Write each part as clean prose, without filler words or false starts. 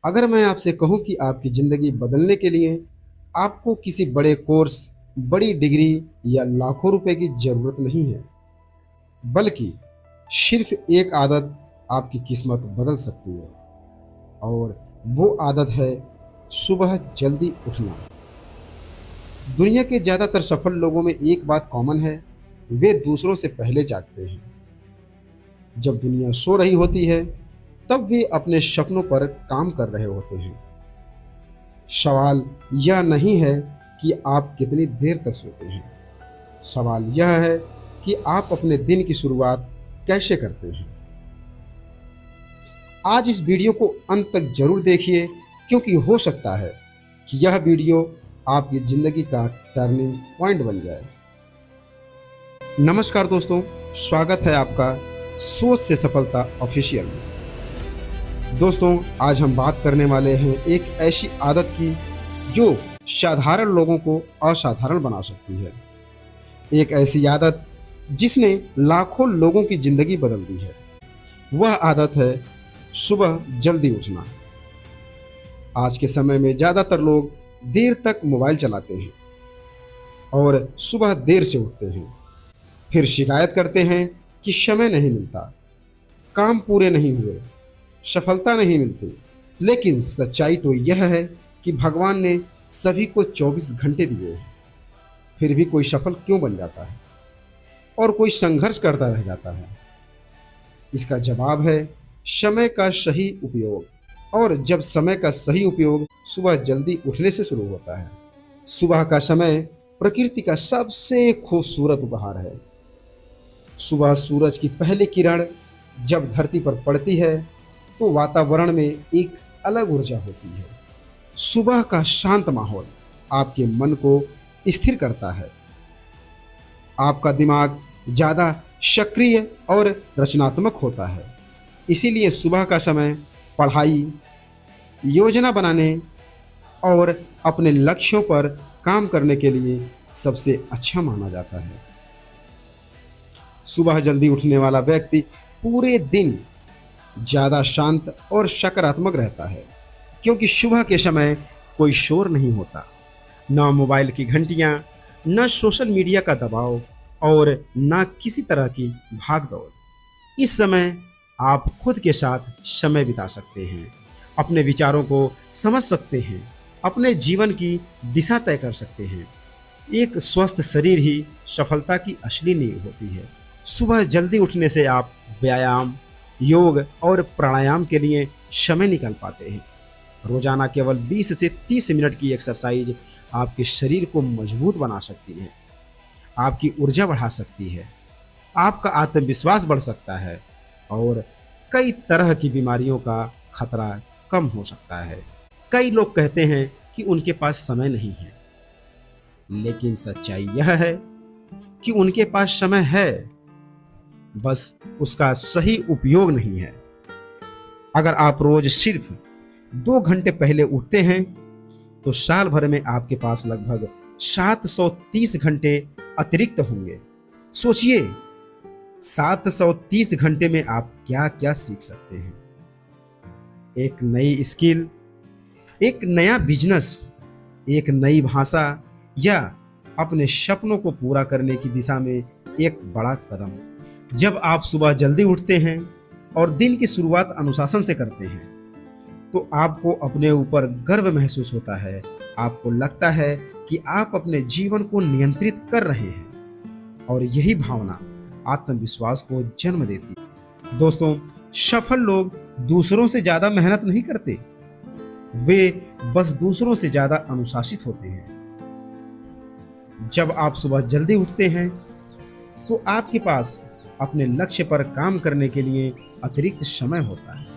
अगर मैं आपसे कहूं कि आपकी ज़िंदगी बदलने के लिए आपको किसी बड़े कोर्स, बड़ी डिग्री या लाखों रुपए की ज़रूरत नहीं है, बल्कि सिर्फ एक आदत आपकी किस्मत बदल सकती है। और वो आदत है सुबह जल्दी उठना। दुनिया के ज़्यादातर सफल लोगों में एक बात कॉमन है, वे दूसरों से पहले जागते हैं। जब दुनिया सो रही होती है, तब वे अपने सपनों पर काम कर रहे होते हैं। सवाल यह नहीं है कि आप कितनी देर तक सोते हैं, सवाल यह है कि आप अपने दिन की शुरुआत कैसे करते हैं। आज इस वीडियो को अंत तक जरूर देखिए, क्योंकि हो सकता है कि यह वीडियो आपकी ज़िंदगी का टर्निंग पॉइंट बन जाए। नमस्कार दोस्तों, स्वागत है आपका सोच से सफलता ऑफिशियल में। दोस्तों, आज हम बात करने वाले हैं एक ऐसी आदत की जो साधारण लोगों को असाधारण बना सकती है। एक ऐसी आदत जिसने लाखों लोगों की ज़िंदगी बदल दी है। वह आदत है सुबह जल्दी उठना। आज के समय में ज़्यादातर लोग देर तक मोबाइल चलाते हैं और सुबह देर से उठते हैं, फिर शिकायत करते हैं कि समय नहीं मिलता, काम पूरे नहीं हुए, सफलता नहीं मिलती। लेकिन सच्चाई तो यह है कि भगवान ने सभी को 24 घंटे दिए हैं, फिर भी कोई सफल क्यों बन जाता है और कोई संघर्ष करता रह जाता है। इसका जवाब है समय का सही उपयोग। और जब समय का सही उपयोग सुबह जल्दी उठने से शुरू होता है। सुबह का समय प्रकृति का सबसे खूबसूरत उपहार है। सुबह सूरज की पहली किरण जब धरती पर पड़ती है तो वातावरण में एक अलग ऊर्जा होती है। सुबह का शांत माहौल आपके मन को स्थिर करता है। आपका दिमाग ज़्यादा सक्रिय और रचनात्मक होता है। इसीलिए सुबह का समय पढ़ाई, योजना बनाने और अपने लक्ष्यों पर काम करने के लिए सबसे अच्छा माना जाता है। सुबह जल्दी उठने वाला व्यक्ति पूरे दिन ज़्यादा शांत और सकारात्मक रहता है, क्योंकि सुबह के समय कोई शोर नहीं होता, न मोबाइल की घंटियां, न सोशल मीडिया का दबाव और न किसी तरह की भाग दौड़। इस समय आप खुद के साथ समय बिता सकते हैं, अपने विचारों को समझ सकते हैं, अपने जीवन की दिशा तय कर सकते हैं। एक स्वस्थ शरीर ही सफलता की असली नींव होती है। सुबह जल्दी उठने से आप व्यायाम, योग और प्राणायाम के लिए समय निकाल पाते हैं। रोजाना केवल 20 से 30 मिनट की एक्सरसाइज आपके शरीर को मजबूत बना सकती है, आपकी ऊर्जा बढ़ा सकती है, आपका आत्मविश्वास बढ़ सकता है और कई तरह की बीमारियों का खतरा कम हो सकता है। कई लोग कहते हैं कि उनके पास समय नहीं है, लेकिन सच्चाई यह है कि उनके पास समय है, बस उसका सही उपयोग नहीं है। अगर आप रोज सिर्फ 2 घंटे पहले उठते हैं तो साल भर में आपके पास लगभग 730 घंटे अतिरिक्त होंगे। सोचिए, 730 घंटे में आप क्या क्या सीख सकते हैं। एक नई स्किल, एक नया बिजनेस, एक नई भाषा या अपने सपनों को पूरा करने की दिशा में एक बड़ा कदम। जब आप सुबह जल्दी उठते हैं और दिन की शुरुआत अनुशासन से करते हैं तो आपको अपने ऊपर गर्व महसूस होता है। आपको लगता है कि आप अपने जीवन को नियंत्रित कर रहे हैं और यही भावना आत्मविश्वास को जन्म देती है। दोस्तों, सफल लोग दूसरों से ज्यादा मेहनत नहीं करते, वे बस दूसरों से ज्यादा अनुशासित होते हैं। जब आप सुबह जल्दी उठते हैं तो आपके पास अपने लक्ष्य पर काम करने के लिए अतिरिक्त समय होता है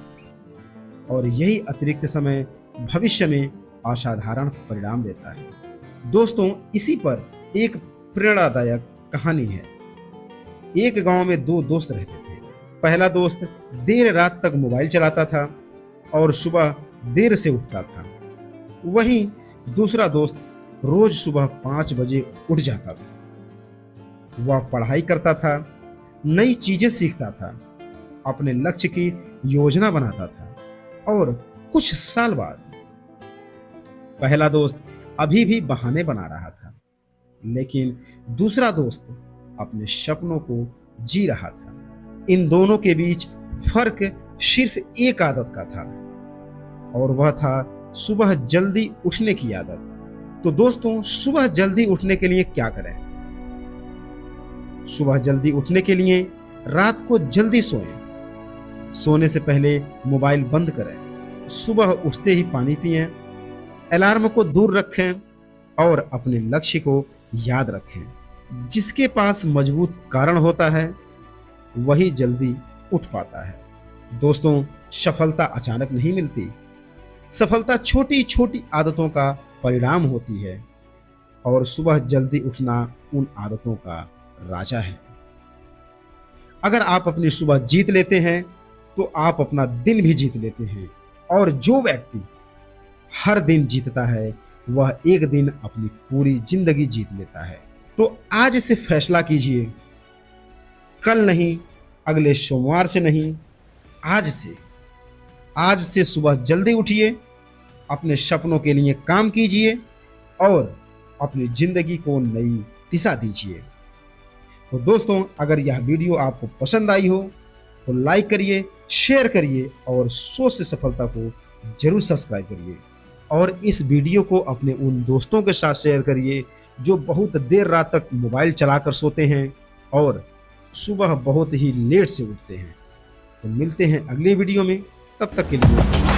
और यही अतिरिक्त समय भविष्य में असाधारण परिणाम देता है। दोस्तों, इसी पर एक प्रेरणादायक कहानी है। एक गांव में 2 दोस्त रहते थे। पहला दोस्त देर रात तक मोबाइल चलाता था और सुबह देर से उठता था। वहीं दूसरा दोस्त रोज सुबह 5 बजे उठ जाता था। वह पढ़ाई करता था, नई चीजें सीखता था, अपने लक्ष्य की योजना बनाता था और कुछ साल बाद पहला दोस्त अभी भी बहाने बना रहा था, लेकिन दूसरा दोस्त अपने सपनों को जी रहा था। इन दोनों के बीच फर्क सिर्फ एक आदत का था, और वह था सुबह जल्दी उठने की आदत। तो दोस्तों, सुबह जल्दी उठने के लिए क्या करें? सुबह जल्दी उठने के लिए रात को जल्दी सोएं। सोने से पहले मोबाइल बंद करें। सुबह उठते ही पानी पिएं। अलार्म को दूर रखें और अपने लक्ष्य को याद रखें। जिसके पास मजबूत कारण होता है वही जल्दी उठ पाता है। दोस्तों, सफलता अचानक नहीं मिलती। सफलता छोटी छोटी आदतों का परिणाम होती है, और सुबह जल्दी उठना उन आदतों का राजा है। अगर आप अपनी सुबह जीत लेते हैं तो आप अपना दिन भी जीत लेते हैं, और जो व्यक्ति हर दिन जीतता है वह एक दिन अपनी पूरी जिंदगी जीत लेता है। तो आज से फैसला कीजिए, कल नहीं, अगले सोमवार से नहीं, आज से सुबह जल्दी उठिए, अपने सपनों के लिए काम कीजिए और अपनी जिंदगी को नई दिशा दीजिए। तो दोस्तों, अगर यह वीडियो आपको पसंद आई हो तो लाइक करिए, शेयर करिए और सोच से सफलता को जरूर सब्सक्राइब करिए। और इस वीडियो को अपने उन दोस्तों के साथ शेयर करिए जो बहुत देर रात तक मोबाइल चलाकर सोते हैं और सुबह बहुत ही लेट से उठते हैं। तो मिलते हैं अगले वीडियो में, तब तक के लिए